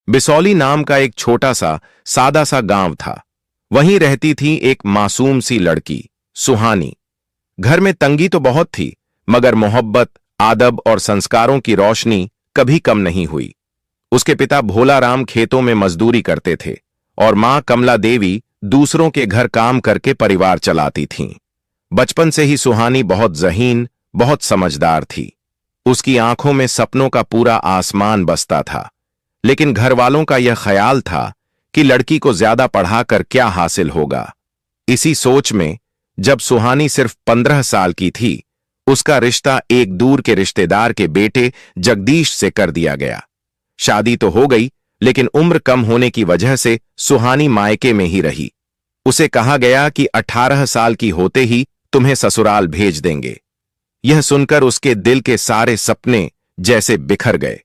बिसौली नाम का एक छोटा सा सादा सा गांव था। वहीं रहती थी एक मासूम सी लड़की, सुहानी। घर में तंगी तो बहुत थी, मगर मोहब्बत, आदब और संस्कारों की रोशनी कभी कम नहीं हुई। उसके पिता भोला राम खेतों में मजदूरी करते थे और मां कमला देवी दूसरों के घर काम करके परिवार चलाती थीं। बचपन से ही सुहानी बहुत ज़हीन, बहुत समझदार थी। उसकी आंखों में सपनों का पूरा आसमान बसता था। लेकिन घर वालों का यह ख्याल था कि लड़की को ज्यादा पढ़ाकर क्या हासिल होगा। इसी सोच में जब सुहानी सिर्फ 15 साल की थी, उसका रिश्ता एक दूर के रिश्तेदार के बेटे जगदीश से कर दिया गया। शादी तो हो गई, लेकिन उम्र कम होने की वजह से सुहानी मायके में ही रही। उसे कहा गया कि 18 साल की होते ही तुम्हें ससुराल भेज देंगे। यह सुनकर उसके दिल के सारे सपने जैसे बिखर गए।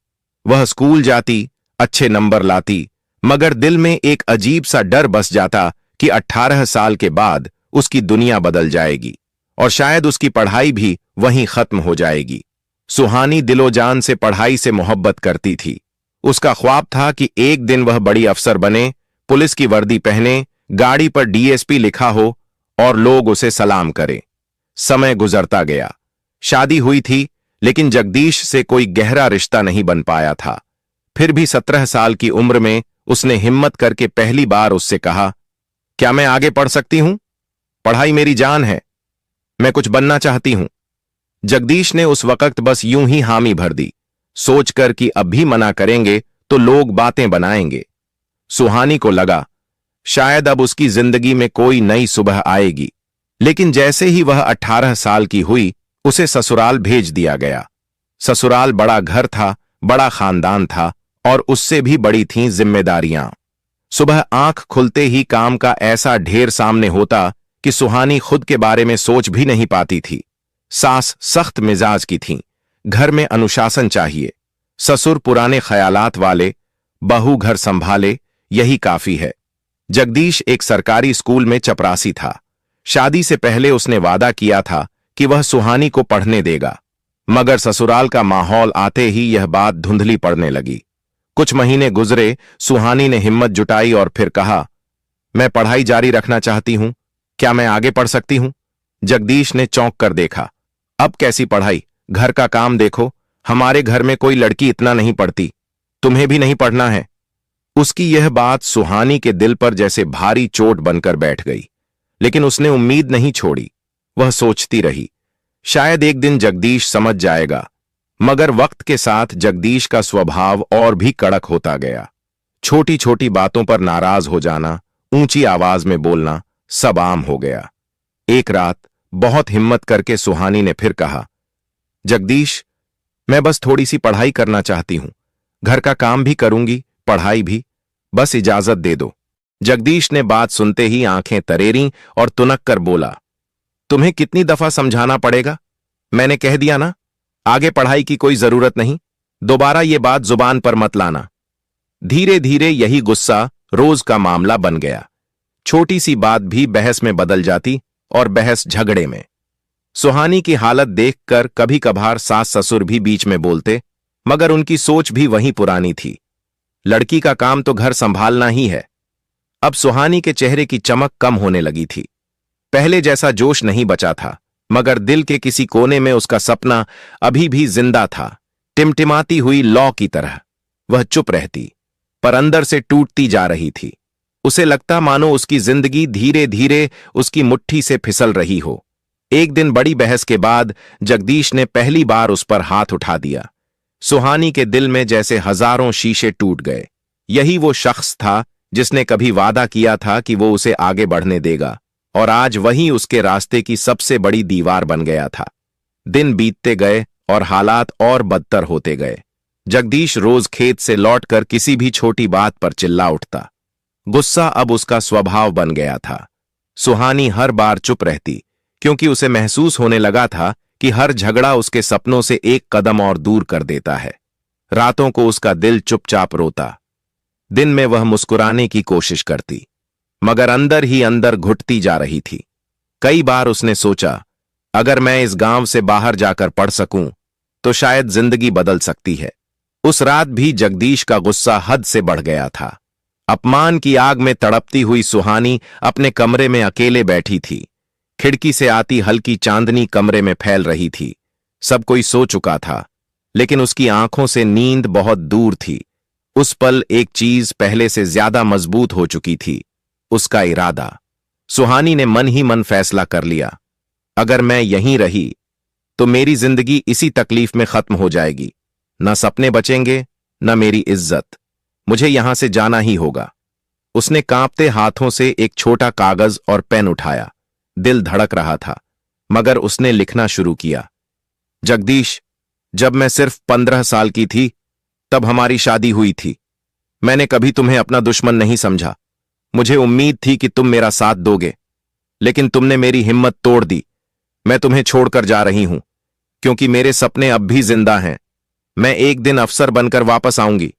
वह स्कूल जाती, अच्छे नंबर लाती, मगर दिल में एक अजीब सा डर बस जाता कि 18 साल के बाद उसकी दुनिया बदल जाएगी और शायद उसकी पढ़ाई भी वहीं खत्म हो जाएगी। सुहानी दिलो-जान से पढ़ाई से मोहब्बत करती थी। उसका ख्वाब था कि एक दिन वह बड़ी अफसर बने, पुलिस की वर्दी पहने, गाड़ी पर डीएसपी लिखा हो और लोग उसे सलाम करें। समय गुजरता गया। शादी हुई थी, लेकिन जगदीश से कोई गहरा रिश्ता नहीं बन पाया था। फिर भी 17 साल की उम्र में उसने हिम्मत करके पहली बार उससे कहा, क्या मैं आगे पढ़ सकती हूं? पढ़ाई मेरी जान है, मैं कुछ बनना चाहती हूं। जगदीश ने उस वक्त बस यूं ही हामी भर दी, सोचकर कि अब भी मना करेंगे तो लोग बातें बनाएंगे। सुहानी को लगा शायद अब उसकी जिंदगी में कोई नई सुबह आएगी। लेकिन जैसे ही वह 18 साल की हुई, उसे ससुराल भेज दिया गया। ससुराल बड़ा घर था, बड़ा खानदान था और उससे भी बड़ी थीं जिम्मेदारियां। सुबह आंख खुलते ही काम का ऐसा ढेर सामने होता कि सुहानी खुद के बारे में सोच भी नहीं पाती थी। सास सख्त मिजाज की थीं, घर में अनुशासन चाहिए। ससुर पुराने ख्यालात वाले, बहू घर संभाले, यही काफी है। जगदीश एक सरकारी स्कूल में चपरासी था। शादी से पहले उसने वादा किया था कि वह सुहानी को पढ़ने देगा, मगर ससुराल का माहौल आते ही यह बात धुंधली पड़ने लगी। कुछ महीने गुजरे, सुहानी ने हिम्मत जुटाई और फिर कहा, मैं पढ़ाई जारी रखना चाहती हूं, क्या मैं आगे पढ़ सकती हूं? जगदीश ने चौंक कर देखा, अब कैसी पढ़ाई, घर का काम देखो, हमारे घर में कोई लड़की इतना नहीं पढ़ती, तुम्हें भी नहीं पढ़ना है? उसकी यह बात सुहानी के दिल पर जैसे भारी चोट बनकर बैठ गई। लेकिन उसने उम्मीद नहीं छोड़ी। वह सोचती रही, शायद एक दिन जगदीश समझ जाएगा। मगर वक्त के साथ जगदीश का स्वभाव और भी कड़क होता गया। छोटी छोटी बातों पर नाराज हो जाना, ऊंची आवाज में बोलना, सब आम हो गया। एक रात बहुत हिम्मत करके सुहानी ने फिर कहा, जगदीश, मैं बस थोड़ी सी पढ़ाई करना चाहती हूं, घर का काम भी करूंगी, पढ़ाई भी, बस इजाजत दे दो। जगदीश ने बात सुनते ही आंखें तरेरीं और तुनक कर बोला, तुम्हें कितनी दफा समझाना पड़ेगा? मैंने कह दिया ना, आगे पढ़ाई की कोई जरूरत नहीं, दोबारा ये बात जुबान पर मत लाना। धीरे धीरे यही गुस्सा रोज का मामला बन गया। छोटी सी बात भी बहस में बदल जाती और बहस झगड़े में। सुहानी की हालत देखकर कभी कभार सास ससुर भी बीच में बोलते, मगर उनकी सोच भी वही पुरानी थी। लड़की का काम तो घर संभालना ही है। अब सुहानी के चेहरे की चमक कम होने लगी थी। पहले जैसा जोश नहीं बचा था, मगर दिल के किसी कोने में उसका सपना अभी भी जिंदा था, टिमटिमाती हुई लौ की तरह। वह चुप रहती, पर अंदर से टूटती जा रही थी। उसे लगता मानो उसकी जिंदगी धीरे धीरे उसकी मुट्ठी से फिसल रही हो। एक दिन बड़ी बहस के बाद जगदीश ने पहली बार उस पर हाथ उठा दिया। सुहानी के दिल में जैसे हजारों शीशे टूट गए। यही वो शख्स था जिसने कभी वादा किया था कि वो उसे आगे बढ़ने देगा, और आज वही उसके रास्ते की सबसे बड़ी दीवार बन गया था। दिन बीतते गए और हालात और बदतर होते गए। जगदीश रोज खेत से लौटकर किसी भी छोटी बात पर चिल्ला उठता। गुस्सा अब उसका स्वभाव बन गया था। सुहानी हर बार चुप रहती, क्योंकि उसे महसूस होने लगा था कि हर झगड़ा उसके सपनों से एक कदम और दूर कर देता है। रातों को उसका दिल चुपचाप रोता। दिन में वह मुस्कुराने की कोशिश करती, मगर अंदर ही अंदर घुटती जा रही थी। कई बार उसने सोचा, अगर मैं इस गांव से बाहर जाकर पढ़ सकूं, तो शायद जिंदगी बदल सकती है। उस रात भी जगदीश का गुस्सा हद से बढ़ गया था। अपमान की आग में तड़पती हुई सुहानी अपने कमरे में अकेले बैठी थी। खिड़की से आती हल्की चांदनी कमरे में फैल रही थी। सब कोई सो चुका था, लेकिन उसकी आंखों से नींद बहुत दूर थी। उस पल एक चीज पहले से ज्यादा मजबूत हो चुकी थी, उसका इरादा। सुहानी ने मन ही मन फैसला कर लिया, अगर मैं यहीं रही तो मेरी जिंदगी इसी तकलीफ में खत्म हो जाएगी। न सपने बचेंगे, न मेरी इज्जत। मुझे यहां से जाना ही होगा। उसने कांपते हाथों से एक छोटा कागज और पेन उठाया। दिल धड़क रहा था, मगर उसने लिखना शुरू किया। जगदीश, जब मैं सिर्फ 15 साल की थी, तब हमारी शादी हुई थी। मैंने कभी तुम्हें अपना दुश्मन नहीं समझा। मुझे उम्मीद थी कि तुम मेरा साथ दोगे, लेकिन तुमने मेरी हिम्मत तोड़ दी। मैं तुम्हें छोड़कर जा रही हूं, क्योंकि मेरे सपने अब भी जिंदा हैं। मैं एक दिन अफसर बनकर वापस आऊंगी।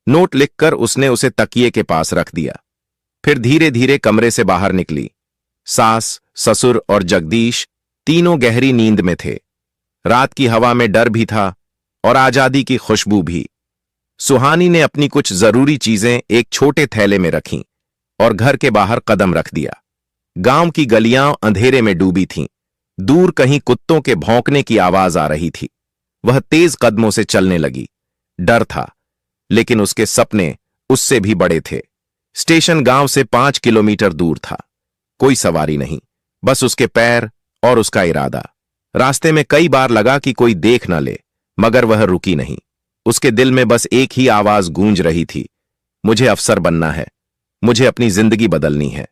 नोट लिखकर उसने उसे तकिए के पास रख दिया। फिर धीरे धीरे कमरे से बाहर निकली। सास, ससुर और जगदीश तीनों गहरी नींद में थे। रात की हवा में डर भी था और आजादी की खुशबू भी। सुहानी ने अपनी कुछ जरूरी चीजें एक छोटे थैले में रखीं और घर के बाहर कदम रख दिया। गांव की गलियां अंधेरे में डूबी थीं। दूर कहीं कुत्तों के भौंकने की आवाज आ रही थी। वह तेज कदमों से चलने लगी। डर था, लेकिन उसके सपने उससे भी बड़े थे। स्टेशन गांव से 5 किलोमीटर दूर था। कोई सवारी नहीं, बस उसके पैर और उसका इरादा। रास्ते में कई बार लगा कि कोई देख न ले, मगर वह रुकी नहीं। उसके दिल में बस एक ही आवाज गूंज रही थी, मुझे अफसर बनना है, मुझे अपनी जिंदगी बदलनी है।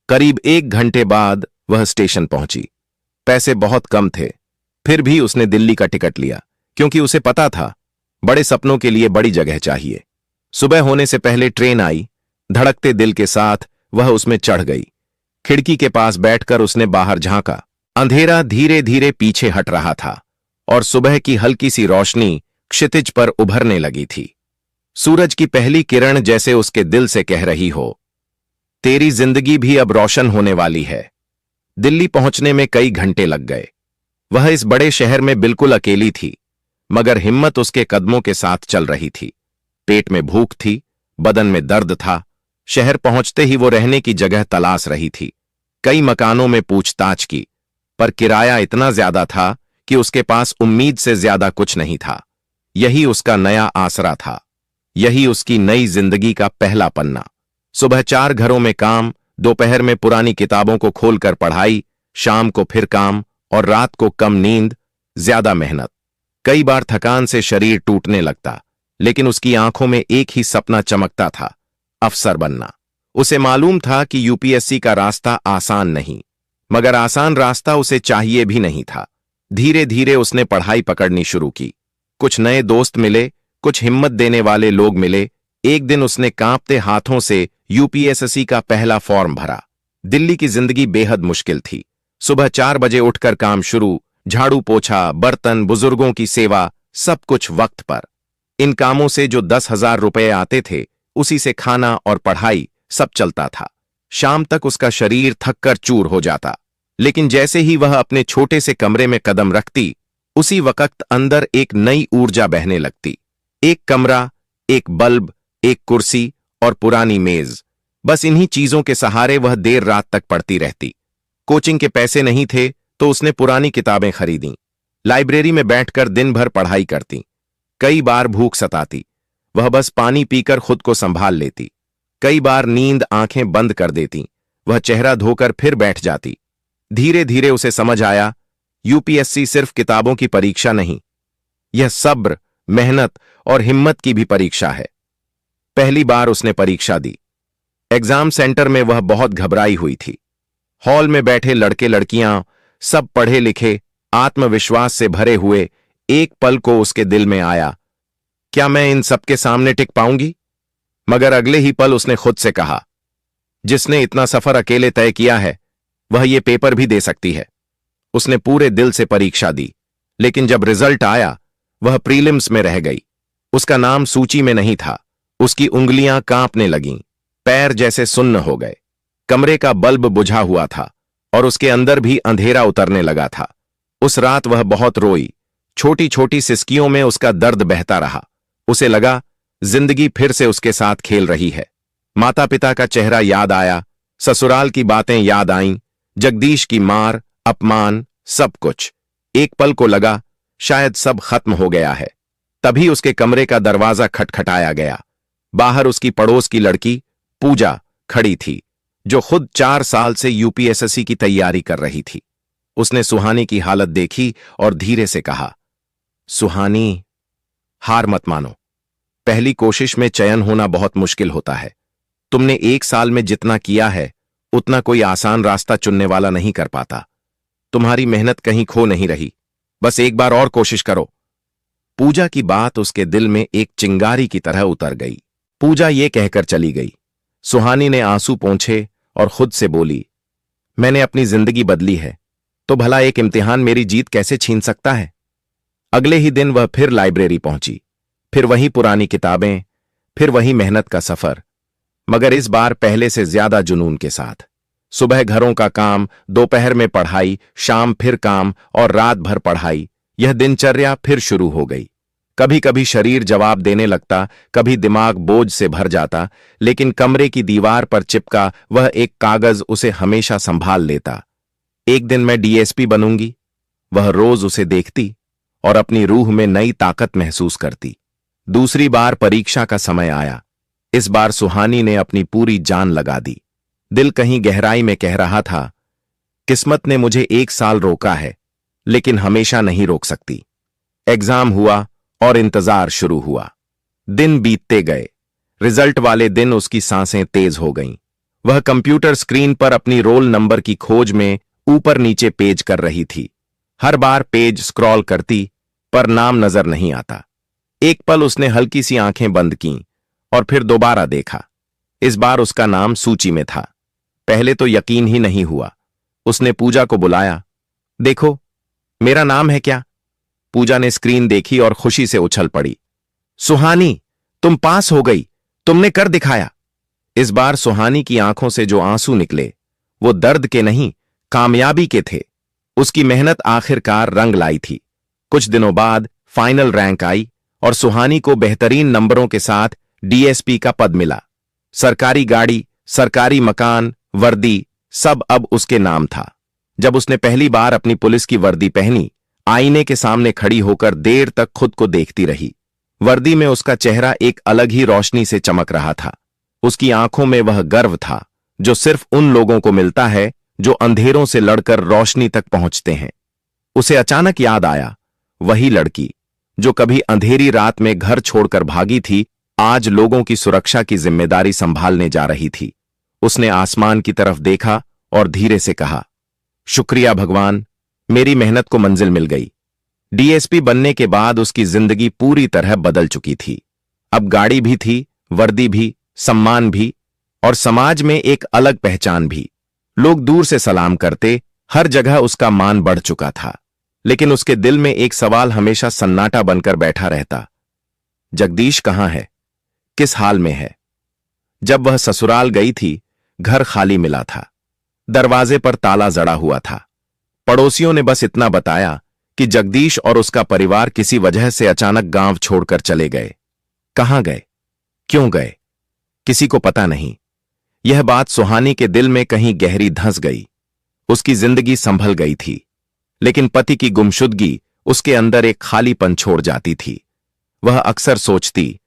करीब 1 घंटे बाद वह स्टेशन पहुंची। पैसे बहुत कम थे, फिर भी उसने दिल्ली का टिकट लिया, क्योंकि उसे पता था बड़े सपनों के लिए बड़ी जगह चाहिए। सुबह होने से पहले ट्रेन आई। धड़कते दिल के साथ वह उसमें चढ़ गई। खिड़की के पास बैठकर उसने बाहर झांका। अंधेरा धीरे धीरे पीछे हट रहा था और सुबह की हल्की सी रोशनी क्षितिज पर उभरने लगी थी। सूरज की पहली किरण जैसे उसके दिल से कह रही हो, तेरी जिंदगी भी अब रोशन होने वाली है। दिल्ली पहुंचने में कई घंटे लग गए। वह इस बड़े शहर में बिल्कुल अकेली थी, मगर हिम्मत उसके कदमों के साथ चल रही थी। पेट में भूख थी, बदन में दर्द था। शहर पहुंचते ही वो रहने की जगह तलाश रही थी। कई मकानों में पूछताछ की, पर किराया इतना ज्यादा था कि उसके पास उम्मीद से ज्यादा कुछ नहीं था। यही उसका नया आसरा था, यही उसकी नई जिंदगी का पहला पन्ना। सुबह 4 घरों में काम, दोपहर में पुरानी किताबों को खोलकर पढ़ाई, शाम को फिर काम और रात को कम नींद, ज्यादा मेहनत। कई बार थकान से शरीर टूटने लगता, लेकिन उसकी आंखों में एक ही सपना चमकता था, अफसर बनना। उसे मालूम था कि यूपीएससी का रास्ता आसान नहीं, मगर आसान रास्ता उसे चाहिए भी नहीं था। धीरे धीरे उसने पढ़ाई पकड़नी शुरू की। कुछ नए दोस्त मिले, कुछ हिम्मत देने वाले लोग मिले। एक दिन उसने कांपते हाथों से यूपीएससी का पहला फॉर्म भरा। दिल्ली की जिंदगी बेहद मुश्किल थी। सुबह 4 बजे उठकर काम शुरू, झाड़ू पोछा, बर्तन, बुजुर्गों की सेवा, सब कुछ वक्त पर। इन कामों से जो 10,000 रुपए आते थे, उसी से खाना और पढ़ाई सब चलता था। शाम तक उसका शरीर थककर चूर हो जाता, लेकिन जैसे ही वह अपने छोटे से कमरे में कदम रखती, उसी वक्त अंदर एक नई ऊर्जा बहने लगती। एक कमरा, एक बल्ब, एक कुर्सी और पुरानी मेज, बस इन्हीं चीजों के सहारे वह देर रात तक पढ़ती रहती। कोचिंग के पैसे नहीं थे तो उसने पुरानी किताबें खरीदी। लाइब्रेरी में बैठकर दिन भर पढ़ाई करती। कई बार भूख सताती, वह बस पानी पीकर खुद को संभाल लेती। कई बार नींद आंखें बंद कर देती, वह चेहरा धोकर फिर बैठ जाती। धीरे धीरे उसे समझ आया, यूपीएससी सिर्फ किताबों की परीक्षा नहीं, यह सब्र, मेहनत और हिम्मत की भी परीक्षा है। पहली बार उसने परीक्षा दी। एग्जाम सेंटर में वह बहुत घबराई हुई थी। हॉल में बैठे लड़के लड़कियां सब पढ़े लिखे, आत्मविश्वास से भरे हुए। एक पल को उसके दिल में आया, क्या मैं इन सबके सामने टिक पाऊंगी? मगर अगले ही पल उसने खुद से कहा, जिसने इतना सफर अकेले तय किया है, वह ये पेपर भी दे सकती है। उसने पूरे दिल से परीक्षा दी, लेकिन जब रिजल्ट आया, वह प्रीलिम्स में रह गई। उसका नाम सूची में नहीं था। उसकी उंगलियां कांपने लगीं, पैर जैसे सुन्न हो गए। कमरे का बल्ब बुझा हुआ था और उसके अंदर भी अंधेरा उतरने लगा था। उस रात वह बहुत रोई। छोटी छोटी सिसकियों में उसका दर्द बहता रहा। उसे लगा जिंदगी फिर से उसके साथ खेल रही है। माता पिता का चेहरा याद आया, ससुराल की बातें याद आईं, जगदीश की मार, अपमान, सब कुछ। एक पल को लगा शायद सब खत्म हो गया है। तभी उसके कमरे का दरवाजा खटखटाया गया। बाहर उसकी पड़ोस की लड़की पूजा खड़ी थी, जो खुद 4 साल से यूपीएसएससी की तैयारी कर रही थी। उसने सुहानी की हालत देखी और धीरे से कहा, सुहानी, हार मत मानो। पहली कोशिश में चयन होना बहुत मुश्किल होता है। तुमने 1 साल में जितना किया है उतना कोई आसान रास्ता चुनने वाला नहीं कर पाता। तुम्हारी मेहनत कहीं खो नहीं रही, बस एक बार और कोशिश करो। पूजा की बात उसके दिल में एक चिंगारी की तरह उतर गई। पूजा ये कहकर चली गई। सुहानी ने आंसू पोंछे और खुद से बोली, मैंने अपनी जिंदगी बदली है, तो भला एक इम्तिहान मेरी जीत कैसे छीन सकता है। अगले ही दिन वह फिर लाइब्रेरी पहुंची, फिर वही पुरानी किताबें, फिर वही मेहनत का सफर, मगर इस बार पहले से ज्यादा जुनून के साथ। सुबह घरों का काम, दोपहर में पढ़ाई, शाम फिर काम और रात भर पढ़ाई। यह दिनचर्या फिर शुरू हो गई। कभी कभी शरीर जवाब देने लगता, कभी दिमाग बोझ से भर जाता, लेकिन कमरे की दीवार पर चिपका वह एक कागज उसे हमेशा संभाल लेता। एक दिन मैं डीएसपी बनूंगी। वह रोज उसे देखती और अपनी रूह में नई ताकत महसूस करती। दूसरी बार परीक्षा का समय आया। इस बार सुहानी ने अपनी पूरी जान लगा दी। दिल कहीं गहराई में कह रहा था, किस्मत ने मुझे 1 साल रोका है, लेकिन हमेशा नहीं रोक सकती। एग्जाम हुआ और इंतजार शुरू हुआ। दिन बीतते गए। रिजल्ट वाले दिन उसकी सांसें तेज हो गईं। वह कंप्यूटर स्क्रीन पर अपनी रोल नंबर की खोज में ऊपर नीचे पेज कर रही थी। हर बार पेज स्क्रॉल करती, पर नाम नजर नहीं आता। एक पल उसने हल्की सी आंखें बंद कीं और फिर दोबारा देखा। इस बार उसका नाम सूची में था। पहले तो यकीन ही नहीं हुआ। उसने पूजा को बुलाया, देखो मेरा नाम है क्या। पूजा ने स्क्रीन देखी और खुशी से उछल पड़ी, सुहानी, तुम पास हो गई, तुमने कर दिखाया। इस बार सुहानी की आंखों से जो आंसू निकले वो दर्द के नहीं, कामयाबी के थे। उसकी मेहनत आखिरकार रंग लाई थी। कुछ दिनों बाद फाइनल रैंक आई और सुहानी को बेहतरीन नंबरों के साथ डीएसपी का पद मिला। सरकारी गाड़ी, सरकारी मकान, वर्दी, सब अब उसके नाम था। जब उसने पहली बार अपनी पुलिस की वर्दी पहनी, आईने के सामने खड़ी होकर देर तक खुद को देखती रही। वर्दी में उसका चेहरा एक अलग ही रोशनी से चमक रहा था। उसकी आंखों में वह गर्व था जो सिर्फ उन लोगों को मिलता है जो अंधेरों से लड़कर रोशनी तक पहुंचते हैं। उसे अचानक याद आया, वही लड़की जो कभी अंधेरी रात में घर छोड़कर भागी थी, आज लोगों की सुरक्षा की जिम्मेदारी संभालने जा रही थी। उसने आसमान की तरफ देखा और धीरे से कहा, शुक्रिया भगवान, मेरी मेहनत को मंजिल मिल गई। डीएसपी बनने के बाद उसकी जिंदगी पूरी तरह बदल चुकी थी। अब गाड़ी भी थी, वर्दी भी, सम्मान भी और समाज में एक अलग पहचान भी। लोग दूर से सलाम करते, हर जगह उसका मान बढ़ चुका था। लेकिन उसके दिल में एक सवाल हमेशा सन्नाटा बनकर बैठा रहता, जगदीश कहां है, किस हाल में है। जब वह ससुराल गई थी, घर खाली मिला था। दरवाजे पर ताला जड़ा हुआ था। पड़ोसियों ने बस इतना बताया कि जगदीश और उसका परिवार किसी वजह से अचानक गांव छोड़कर चले गए। कहां गए, क्यों गए, किसी को पता नहीं। यह बात सुहानी के दिल में कहीं गहरी धंस गई। उसकी जिंदगी संभल गई थी, लेकिन पति की गुमशुदगी उसके अंदर एक खालीपन छोड़ जाती थी। वह अक्सर सोचती,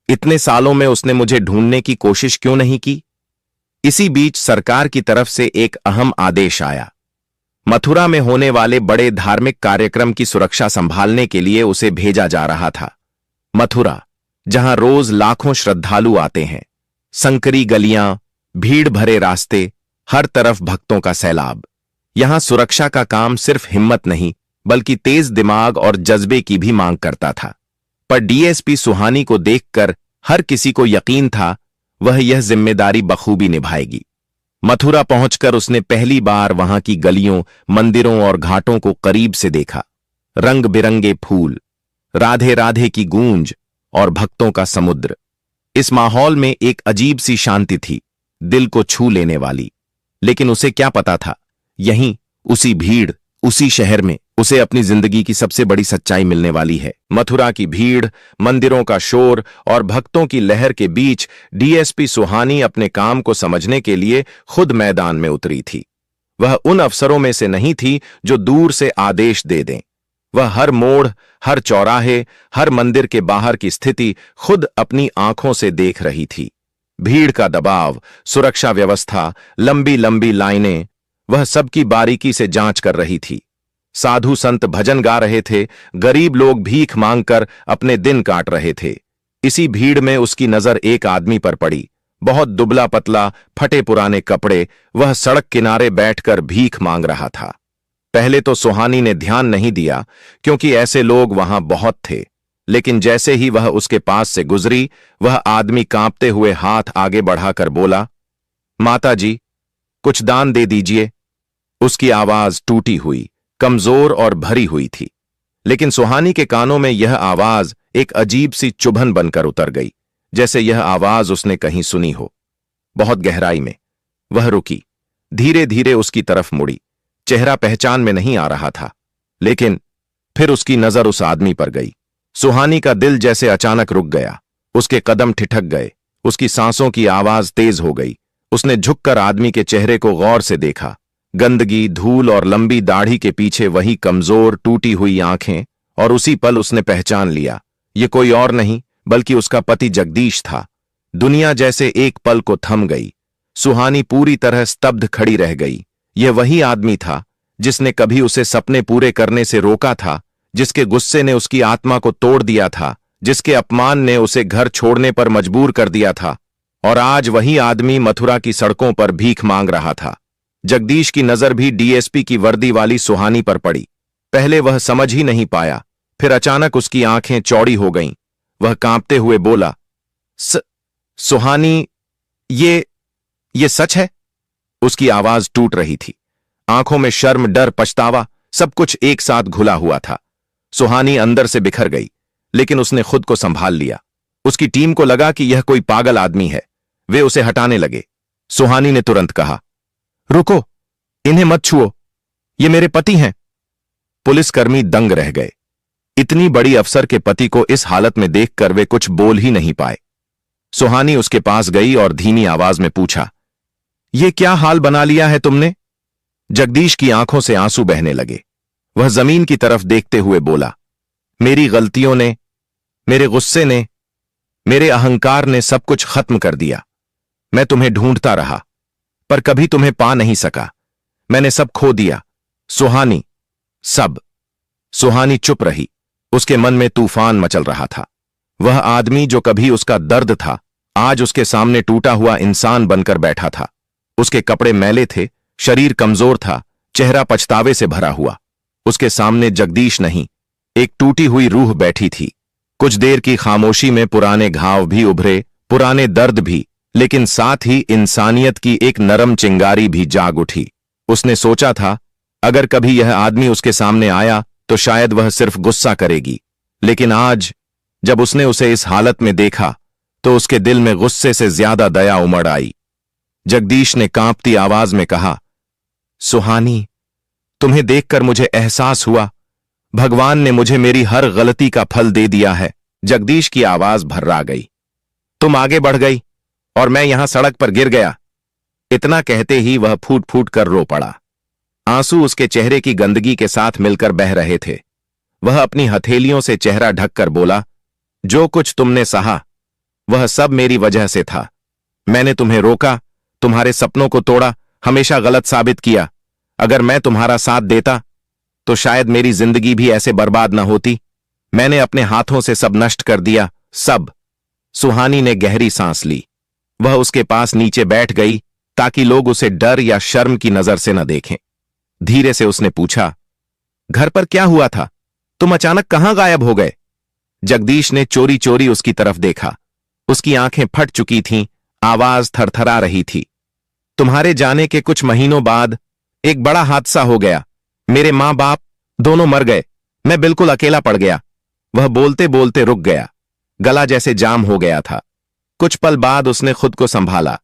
इतने सालों में उसने मुझे ढूंढने की कोशिश क्यों नहीं की। इसी बीच सरकार की तरफ से एक अहम आदेश आया। मथुरा में होने वाले बड़े धार्मिक कार्यक्रम की सुरक्षा संभालने के लिए उसे भेजा जा रहा था। मथुरा, जहां रोज लाखों श्रद्धालु आते हैं। संकरी गलियां, भीड़ भरे रास्ते, हर तरफ भक्तों का सैलाब। यहां सुरक्षा का काम सिर्फ हिम्मत नहीं, बल्कि तेज दिमाग और जज्बे की भी मांग करता था। पर डीएसपी सुहानी को देखकर हर किसी को यकीन था वह यह जिम्मेदारी बखूबी निभाएगी। मथुरा पहुंचकर उसने पहली बार वहां की गलियों, मंदिरों और घाटों को करीब से देखा। रंग बिरंगे फूल, राधे राधे की गूंज और भक्तों का समुद्र। इस माहौल में एक अजीब सी शांति थी, दिल को छू लेने वाली। लेकिन उसे क्या पता था, यहीं, उसी भीड़, उसी शहर में उसे अपनी जिंदगी की सबसे बड़ी सच्चाई मिलने वाली है। मथुरा की भीड़, मंदिरों का शोर और भक्तों की लहर के बीच डीएसपी सुहानी अपने काम को समझने के लिए खुद मैदान में उतरी थी। वह उन अफसरों में से नहीं थी जो दूर से आदेश दे दें। वह हर मोड़, हर चौराहे, हर मंदिर के बाहर की स्थिति खुद अपनी आंखों से देख रही थी। भीड़ का दबाव, सुरक्षा व्यवस्था, लंबी लंबी लाइनें, वह सबकी बारीकी से जांच कर रही थी। साधु संत भजन गा रहे थे, गरीब लोग भीख मांगकर अपने दिन काट रहे थे। इसी भीड़ में उसकी नजर एक आदमी पर पड़ी। बहुत दुबला पतला, फटे पुराने कपड़े, वह सड़क किनारे बैठकर भीख मांग रहा था। पहले तो सुहानी ने ध्यान नहीं दिया, क्योंकि ऐसे लोग वहां बहुत थे। लेकिन जैसे ही वह उसके पास से गुजरी, वह आदमी कांपते हुए हाथ आगे बढ़ाकर बोला, माता जी, कुछ दान दे दीजिए। उसकी आवाज टूटी हुई, कमजोर और भरी हुई थी। लेकिन सुहानी के कानों में यह आवाज एक अजीब सी चुभन बनकर उतर गई, जैसे यह आवाज उसने कहीं सुनी हो। बहुत गहराई में वह रुकी, धीरे धीरे उसकी तरफ मुड़ी। चेहरा पहचान में नहीं आ रहा था, लेकिन फिर उसकी नजर उस आदमी पर गई। सुहानी का दिल जैसे अचानक रुक गया। उसके कदम ठिठक गए, उसकी सांसों की आवाज तेज हो गई। उसने झुककर आदमी के चेहरे को गौर से देखा। गंदगी, धूल और लंबी दाढ़ी के पीछे वही कमजोर, टूटी हुई आंखें। और उसी पल उसने पहचान लिया, ये कोई और नहीं बल्कि उसका पति जगदीश था। दुनिया जैसे एक पल को थम गई। सुहानी पूरी तरह स्तब्ध खड़ी रह गई। यह वही आदमी था जिसने कभी उसे सपने पूरे करने से रोका था, जिसके गुस्से ने उसकी आत्मा को तोड़ दिया था, जिसके अपमान ने उसे घर छोड़ने पर मजबूर कर दिया था। और आज वही आदमी मथुरा की सड़कों पर भीख मांग रहा था। जगदीश की नजर भी डीएसपी की वर्दी वाली सुहानी पर पड़ी। पहले वह समझ ही नहीं पाया, फिर अचानक उसकी आंखें चौड़ी हो गईं। वह कांपते हुए बोला, सुहानी, ये सच है? उसकी आवाज टूट रही थी। आंखों में शर्म, डर, पछतावा, सब कुछ एक साथ घुला हुआ था। सुहानी अंदर से बिखर गई, लेकिन उसने खुद को संभाल लिया। उसकी टीम को लगा कि यह कोई पागल आदमी है। वे उसे हटाने लगे। सुहानी ने तुरंत कहा, रुको, इन्हें मत छुओ, ये मेरे पति हैं। पुलिसकर्मी दंग रह गए। इतनी बड़ी अफसर के पति को इस हालत में देखकर वे कुछ बोल ही नहीं पाए। सुहानी उसके पास गई और धीमी आवाज में पूछा, ये क्या हाल बना लिया है तुमने? जगदीश की आंखों से आंसू बहने लगे। वह जमीन की तरफ देखते हुए बोला, मेरी गलतियों ने, मेरे गुस्से ने, मेरे अहंकार ने सब कुछ खत्म कर दिया। मैं तुम्हें ढूंढता रहा, पर कभी तुम्हें पा नहीं सका। मैंने सब खो दिया। सुहानी, सब। सुहानी चुप रही। उसके मन में तूफान मचल रहा था। वह आदमी जो कभी उसका दर्द था, आज उसके सामने टूटा हुआ इंसान बनकर बैठा था। उसके कपड़े मैले थे, शरीर कमजोर था, चेहरा पछतावे से भरा हुआ। उसके सामने जगदीश नहीं, एक टूटी हुई रूह बैठी थी। कुछ देर की खामोशी में पुराने घाव भी उभरे, पुराने दर्द भी, लेकिन साथ ही इंसानियत की एक नरम चिंगारी भी जाग उठी। उसने सोचा था, अगर कभी यह आदमी उसके सामने आया तो शायद वह सिर्फ गुस्सा करेगी, लेकिन आज जब उसने उसे इस हालत में देखा तो उसके दिल में गुस्से से ज्यादा दया उमड़ आई। जगदीश ने कांपती आवाज में कहा, सुहानी, तुम्हें देखकर मुझे एहसास हुआ, भगवान ने मुझे मेरी हर गलती का फल दे दिया है। जगदीश की आवाज भर्रा गई। तुम आगे बढ़ गई और मैं यहां सड़क पर गिर गया। इतना कहते ही वह फूट फूट कर रो पड़ा। आंसू उसके चेहरे की गंदगी के साथ मिलकर बह रहे थे। वह अपनी हथेलियों से चेहरा ढककर बोला, जो कुछ तुमने सहा वह सब मेरी वजह से था। मैंने तुम्हें रोका, तुम्हारे सपनों को तोड़ा, हमेशा गलत साबित किया। अगर मैं तुम्हारा साथ देता तो शायद मेरी जिंदगी भी ऐसे बर्बाद न होती। मैंने अपने हाथों से सब नष्ट कर दिया, सब। सुहानी ने गहरी सांस ली। वह उसके पास नीचे बैठ गई ताकि लोग उसे डर या शर्म की नजर से न देखें। धीरे से उसने पूछा, घर पर क्या हुआ था? तुम अचानक कहां गायब हो गए? जगदीश ने चोरी चोरी उसकी तरफ देखा। उसकी आंखें फट चुकी थीं, आवाज थरथरा रही थी। तुम्हारे जाने के कुछ महीनों बाद एक बड़ा हादसा हो गया। मेरे मां बाप दोनों मर गए। मैं बिल्कुल अकेला पड़ गया। वह बोलते बोलते रुक गया, गला जैसे जाम हो गया था। कुछ पल बाद उसने खुद को संभाला।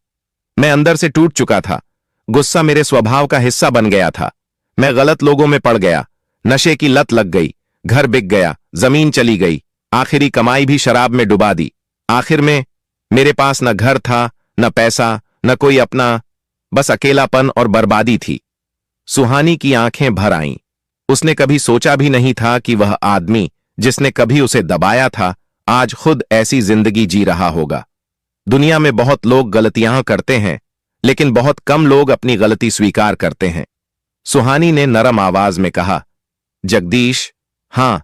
मैं अंदर से टूट चुका था। गुस्सा मेरे स्वभाव का हिस्सा बन गया था। मैं गलत लोगों में पड़ गया, नशे की लत लग गई, घर बिक गया, जमीन चली गई, आखिरी कमाई भी शराब में डुबा दी। आखिर में मेरे पास न घर था, न पैसा, न कोई अपना, बस अकेलापन और बर्बादी थी। सुहानी की आंखें भर आईं। उसने कभी सोचा भी नहीं था कि वह आदमी जिसने कभी उसे दबाया था आज खुद ऐसी जिंदगी जी रहा होगा। दुनिया में बहुत लोग गलतियां करते हैं, लेकिन बहुत कम लोग अपनी गलती स्वीकार करते हैं। सुहानी ने नरम आवाज में कहा, जगदीश, हां,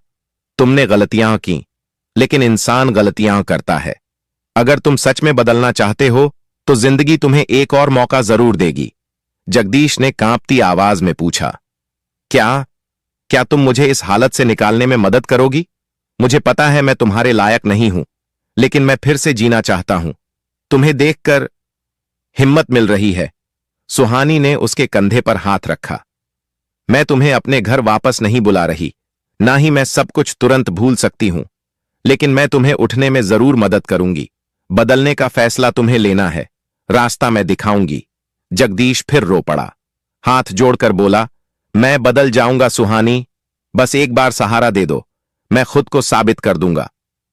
तुमने गलतियां की, लेकिन इंसान गलतियां करता है। अगर तुम सच में बदलना चाहते हो तो जिंदगी तुम्हें एक और मौका जरूर देगी। जगदीश ने कांपती आवाज में पूछा, क्या तुम मुझे इस हालत से निकालने में मदद करोगी? मुझे पता है मैं तुम्हारे लायक नहीं हूं, लेकिन मैं फिर से जीना चाहता हूं। तुम्हें देखकर हिम्मत मिल रही है। सुहानी ने उसके कंधे पर हाथ रखा। मैं तुम्हें अपने घर वापस नहीं बुला रही, ना ही मैं सब कुछ तुरंत भूल सकती हूं, लेकिन मैं तुम्हें उठने में जरूर मदद करूंगी। बदलने का फैसला तुम्हें लेना है, रास्ता मैं दिखाऊंगी। जगदीश फिर रो पड़ा, हाथ जोड़कर बोला, मैं बदल जाऊंगा सुहानी, बस एक बार सहारा दे दो, मैं खुद को साबित कर दूंगा।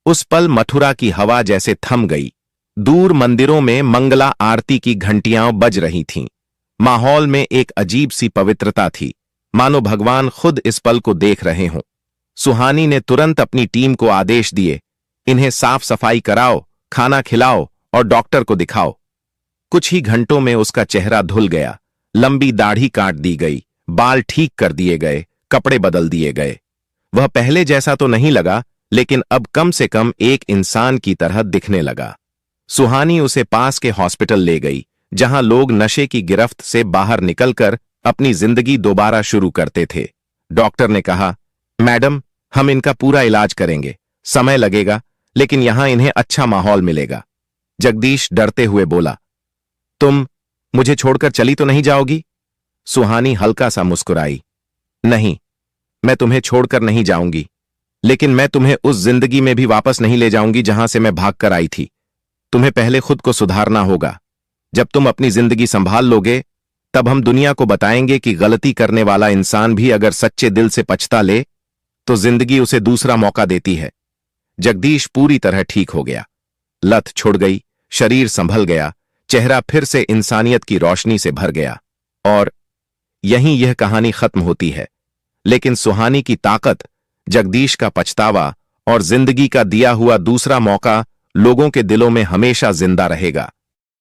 उस पल मथुरा की हवा जैसे थम गई। दूर मंदिरों में मंगला आरती की घंटियां बज रही थीं। माहौल में एक अजीब सी पवित्रता थी, मानो भगवान खुद इस पल को देख रहे हों। सुहानी ने तुरंत अपनी टीम को आदेश दिए, इन्हें साफ सफाई कराओ, खाना खिलाओ और डॉक्टर को दिखाओ। कुछ ही घंटों में उसका चेहरा धुल गया। लंबी दाढ़ी काट दी गई, बाल ठीक कर दिए गए, कपड़े बदल दिए गए। वह पहले जैसा तो नहीं लगा, लेकिन अब कम से कम एक इंसान की तरह दिखने लगा। सुहानी उसे पास के हॉस्पिटल ले गई, जहां लोग नशे की गिरफ्त से बाहर निकलकर अपनी जिंदगी दोबारा शुरू करते थे। डॉक्टर ने कहा, मैडम, हम इनका पूरा इलाज करेंगे, समय लगेगा, लेकिन यहां इन्हें अच्छा माहौल मिलेगा। जगदीश डरते हुए बोला, तुम मुझे छोड़कर चली तो नहीं जाओगी? सुहानी हल्का सा मुस्कुराई, नहीं, मैं तुम्हें छोड़कर नहीं जाऊंगी, लेकिन मैं तुम्हें उस जिंदगी में भी वापस नहीं ले जाऊंगी जहां से मैं भागकर आई थी। तुम्हें पहले खुद को सुधारना होगा। जब तुम अपनी जिंदगी संभाल लोगे, तब हम दुनिया को बताएंगे कि गलती करने वाला इंसान भी अगर सच्चे दिल से पछता ले तो जिंदगी उसे दूसरा मौका देती है। जगदीश पूरी तरह ठीक हो गया। लत छुड़ गई, शरीर संभल गया, चेहरा फिर से इंसानियत की रोशनी से भर गया। और यहीं यह कहानी खत्म होती है। लेकिन सुहानी की ताकत, जगदीश का पछतावा और जिंदगी का दिया हुआ दूसरा मौका लोगों के दिलों में हमेशा जिंदा रहेगा।